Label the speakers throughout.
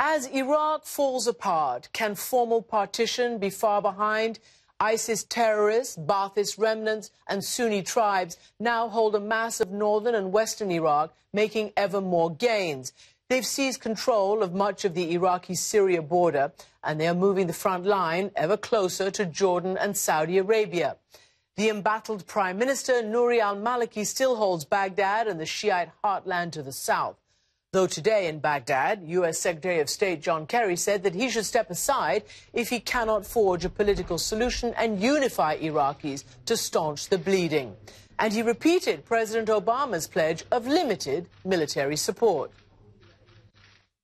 Speaker 1: As Iraq falls apart, can formal partition be far behind? ISIS terrorists, Ba'athist remnants and Sunni tribes now hold a mass of northern and western Iraq, making ever more gains. They've seized control of much of the Iraqi-Syria border, and they are moving the front line ever closer to Jordan and Saudi Arabia. The embattled Prime Minister, Nouri al-Maliki, still holds Baghdad and the Shiite heartland to the south. Though today in Baghdad, U.S. Secretary of State John Kerry said that he should step aside if he cannot forge a political solution and unify Iraqis to staunch the bleeding. And he repeated President Obama's pledge of limited military support.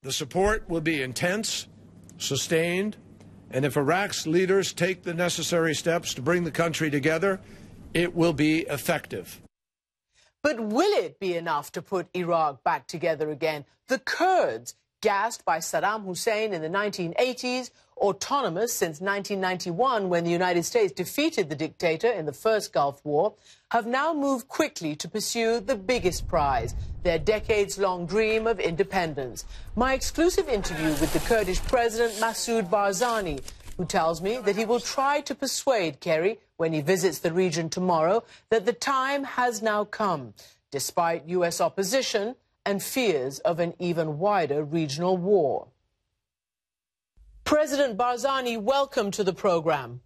Speaker 2: The support will be intense, sustained, and if Iraq's leaders take the necessary steps to bring the country together, it will be effective.
Speaker 1: But will it be enough to put Iraq back together again? The Kurds, gassed by Saddam Hussein in the 1980s, autonomous since 1991 when the United States defeated the dictator in the first Gulf War, have now moved quickly to pursue the biggest prize, their decades-long dream of independence. My exclusive interview with the Kurdish president, Mas'ud Barzani, who tells me that he will try to persuade Kerry, when he visits the region tomorrow, that the time has now come, despite U.S. opposition and fears of an even wider regional war. President Barzani, welcome to the program.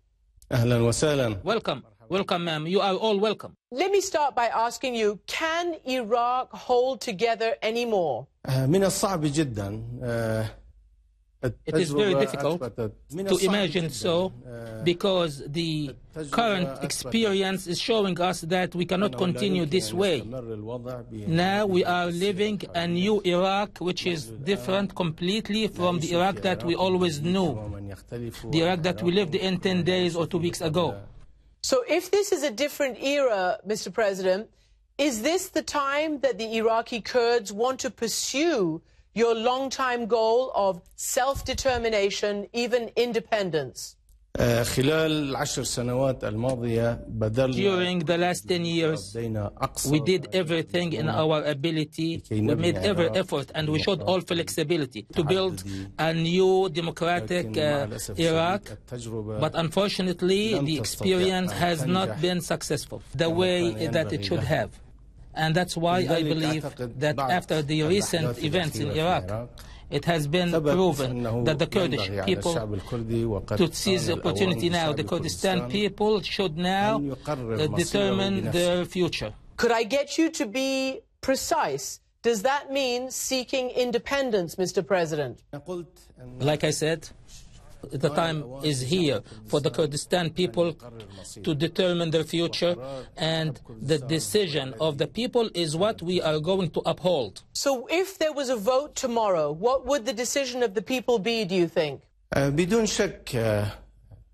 Speaker 3: Ahlan wa sahlan.
Speaker 4: Welcome. Welcome, ma'am. You are all welcome.
Speaker 1: Let me start by asking you, can Iraq hold together anymore?
Speaker 3: من الصعب جدا.
Speaker 4: It is very difficult to imagine so, because the current experience is showing us that we cannot continue this way. Now we are living a new Iraq which is different completely from the Iraq that we always knew, the Iraq that we lived in 10 days or 2 weeks ago.
Speaker 1: So if this is a different era, Mr. President, is this the time that the Iraqi Kurds want to pursue your long-time goal of self-determination, even independence?
Speaker 3: خلال العشر سنوات الماضية
Speaker 4: During the last 10 years, we did everything in our ability, we made every effort, and we showed all flexibility to build a new democratic Iraq, but unfortunately the experience has not been successful the way that it should have. And that's why I believe that after the recent events in Iraq, it has been proven that the Kurdish people, to seize the opportunity now, the Kurdistan people should now determine their future.
Speaker 1: Could I get you to be precise? Does that mean seeking independence, Mr. President?
Speaker 4: Like I said, the time is here for the Kurdistan people to determine their future, and the decision of the people is what we are going to uphold.
Speaker 1: So if there was a vote tomorrow, what would the decision of the people be, do you think?
Speaker 3: بدون شك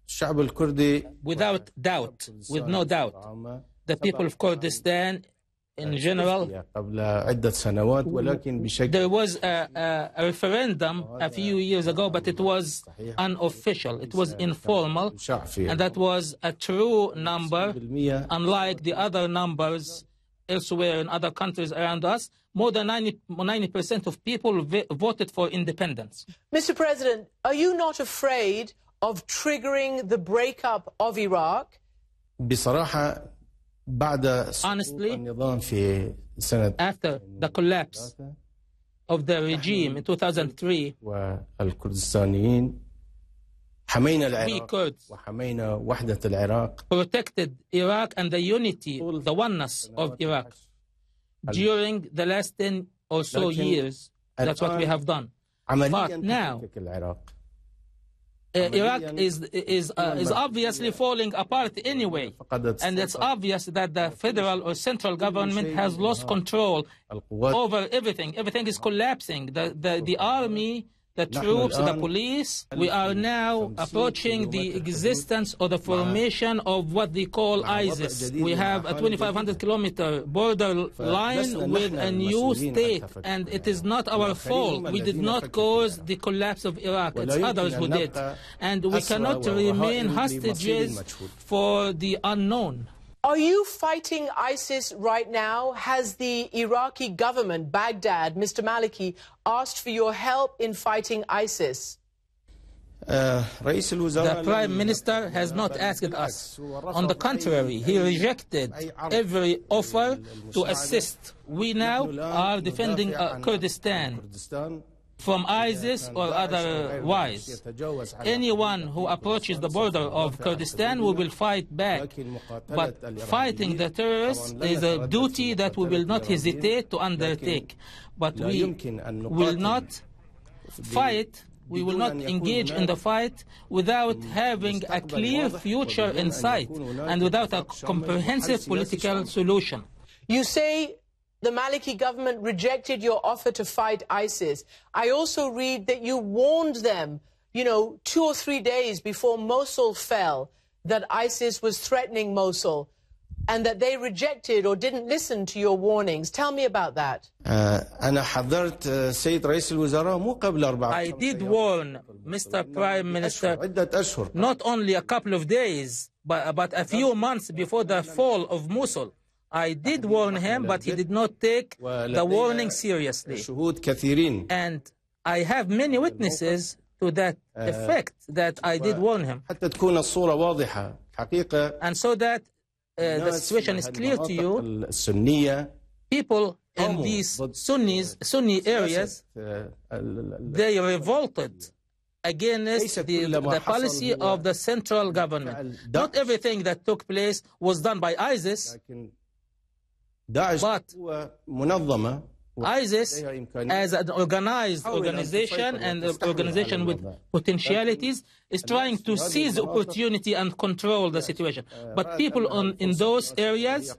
Speaker 3: الشعب الكردي
Speaker 4: Without doubt, with no doubt, the people of Kurdistan in general, there was a referendum a few years ago, but it was unofficial, it was informal, and that was a true number, unlike the other numbers elsewhere in other countries around us. More than 90% of people voted for independence.
Speaker 1: Mr. President, are you not afraid of triggering the breakup of Iraq?
Speaker 3: بصراحة
Speaker 4: Honestly, after the collapse of the regime in 2003, we Kurds protected Iraq and the unity, the oneness of Iraq. During the last 10 or so years, that's what we have done. But now, Iraq is obviously falling apart anyway, and it's obvious that the federal or central government has lost control over everything. Everything is collapsing. The army, the troops, the police. We are now approaching the existence or the formation of what they call ISIS. We have a 2,500-kilometer border line with a new state, and it is not our fault. We did not cause the collapse of Iraq. It's others who did. And we cannot remain hostages for the unknown.
Speaker 1: Are you fighting ISIS right now? Has the Iraqi government, Baghdad, Mr. Maliki, asked for your help in fighting ISIS?
Speaker 4: The Prime Minister has not asked us. On the contrary, he rejected every offer to assist. We now are defending Kurdistan from ISIS or otherwise. Anyone who approaches the border of Kurdistan, we will fight back. But fighting the terrorists is a duty that we will not hesitate to undertake. But we will not fight. We will not engage in the fight without having a clear future in sight and without a comprehensive political solution.
Speaker 1: You say the Maliki government rejected your offer to fight ISIS. I also read that you warned them, 2 or 3 days before Mosul fell, that ISIS was threatening Mosul, and that they rejected or didn't listen to your warnings. Tell me about that.
Speaker 4: I did warn Mr. Prime Minister not only a couple of days, but a few months before the fall of Mosul. I did warn him, but he did not take the warning seriously. And I have many witnesses to that effect, that I did warn him. And so that the situation is clear to you, people in these Sunni areas, they revolted against the policy of the central government. Not everything that took place was done by ISIS, but ISIS, as an organized organization and an organization with potentialities, is trying to seize the opportunity and control the situation. But people in those areas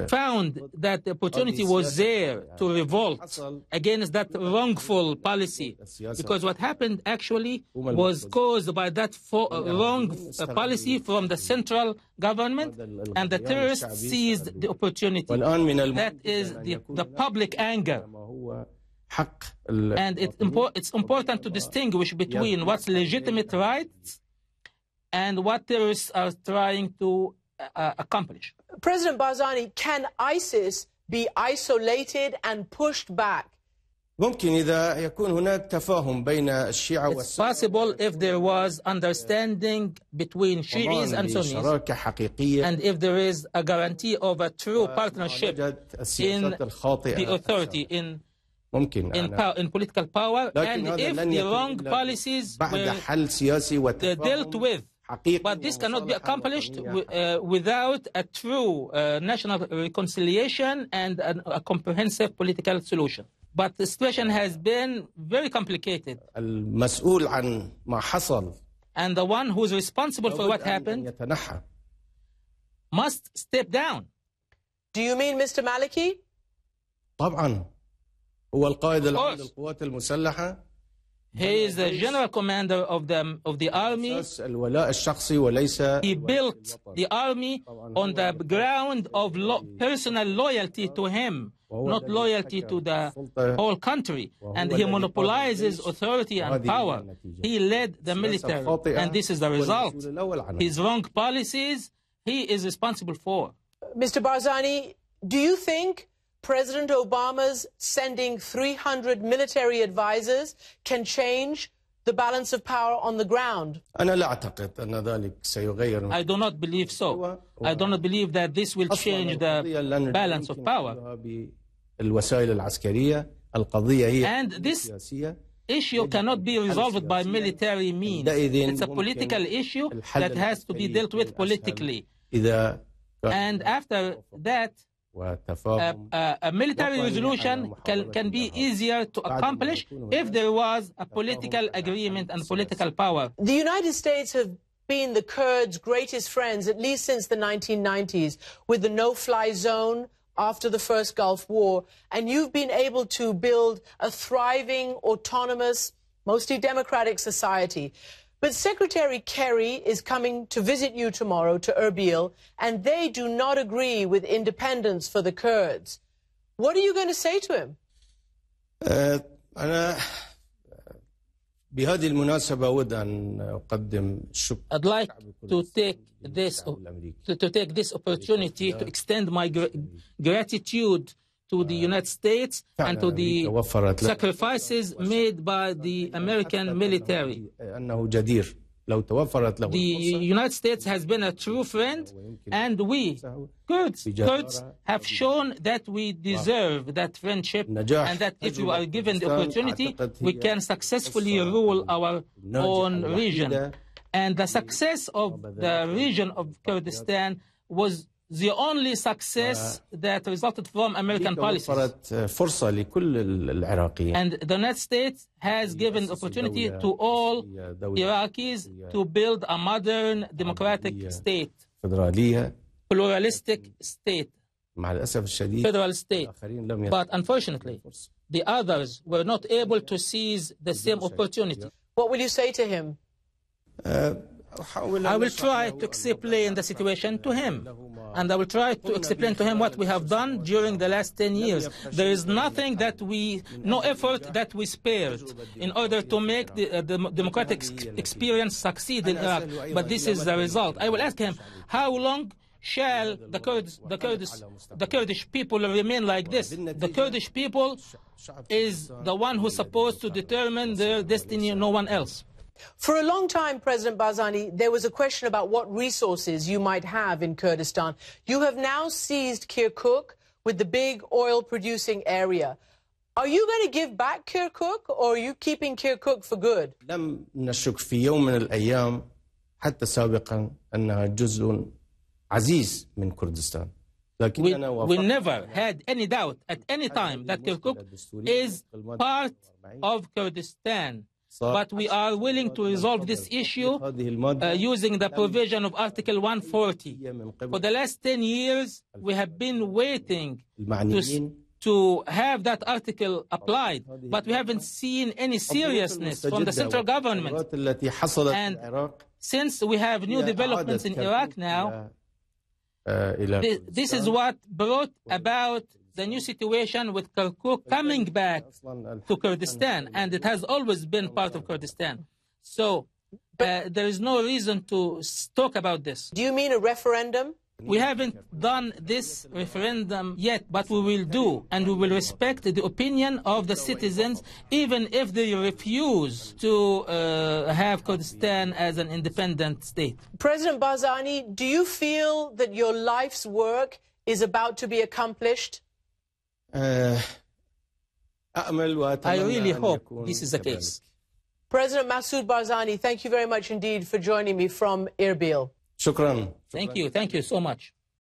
Speaker 4: found that the opportunity was there to revolt against that wrongful policy. Because what happened actually was caused by that wrong policy from the central government, and the terrorists seized the opportunity. That is the public anger. And it's important to distinguish between what's legitimate rights and what terrorists are trying to accomplish.
Speaker 1: President Barzani, can ISIS be isolated and pushed back?
Speaker 3: It's
Speaker 4: possible if there was understanding between Shiites and Sunnis, and if there is a guarantee of a true partnership in the authority, in political power, and if the wrong policies were dealt with. But this cannot be accomplished without a true national reconciliation and a comprehensive political solution. But the situation has been very complicated. And the one who is responsible for what happened must step down.
Speaker 1: Do you mean Mr. Maliki?
Speaker 3: طبعا هو القائد العام للقوات المسلحة.
Speaker 4: He is the general commander of the army. He built the army on the ground of personal loyalty to him, not loyalty to the whole country. And he monopolizes authority and power. He led the military, and this is the result. His wrong policies, he is responsible for.
Speaker 1: Mr. Barzani, do you think President Obama's sending 300 military advisors can change the balance of power on the ground?
Speaker 3: I
Speaker 4: do not believe so. I do not believe that this will change the balance of power. And this issue cannot be resolved by military means. It's a political issue that has to be dealt with politically. And after that, a military resolution can be easier to accomplish if there was a political agreement and political power.
Speaker 1: The United States have been the Kurds' greatest friends, at least since the 1990s, with the no-fly zone after the first Gulf War, and you've been able to build a thriving, autonomous, mostly democratic society. But Secretary Kerry is coming to visit you tomorrow to Erbil, and they do not agree with independence for the Kurds. What are you going to say to him?
Speaker 3: بهذه المناسبة أود أن أقدم الشكر.
Speaker 4: I'd like to take this opportunity to extend my gratitude to the United States and to the sacrifices made by the American military.
Speaker 3: أنه جدير لو توفرت له.
Speaker 4: The United States has been a true friend, and we, Kurds, have shown that we deserve that friendship, and that if we are given the opportunity, we can successfully rule our own region. And the success of the region of Kurdistan was the only success that resulted from American policies.
Speaker 3: فرصة لكل العراقيين.
Speaker 4: And the United States has given opportunity to all Iraqis to build a modern democratic state, pluralistic state,
Speaker 3: مع الأسف الشديد
Speaker 4: federal state. But unfortunately, the others were not able to seize the same opportunity.
Speaker 1: What will you say to him?
Speaker 4: I will try to explain the situation to him, and I will try to explain to him what we have done during the last 10 years. There is nothing no effort that we spared in order to make the democratic experience succeed in Iraq, but this is the result. I will ask him, how long shall the Kurdish people remain like this? The Kurdish people is the one who's supposed to determine their destiny, no one else.
Speaker 1: For a long time, President Barzani, there was a question about what resources you might have in Kurdistan. You have now seized Kirkuk with the big oil-producing area. Are you going to give back Kirkuk, or are you keeping Kirkuk for good?
Speaker 3: لم نشك في يوم من الأيام حتى سابقا أنها جزء عزيز من كردستان.
Speaker 4: We never had any doubt at any time that Kirkuk is part of Kurdistan. But we are willing to resolve this issue using the provision of Article 140. For the last 10 years, we have been waiting to have that article applied, but we haven't seen any seriousness from the central government. And since we have new developments in Iraq now, this is what brought about the new situation with Kirkuk coming back to Kurdistan, and it has always been part of Kurdistan. So there is no reason to talk about this.
Speaker 1: Do you mean a referendum?
Speaker 4: We haven't done this referendum yet, but we will do, and we will respect the opinion of the citizens, even if they refuse to have Kurdistan as an independent state.
Speaker 1: President Barzani, do you feel that your life's work is about to be accomplished?
Speaker 4: I really hope this is the case.
Speaker 1: President Massoud Barzani, thank you very much indeed for joining me from Erbil.
Speaker 3: Shukran.
Speaker 4: Thank you so much.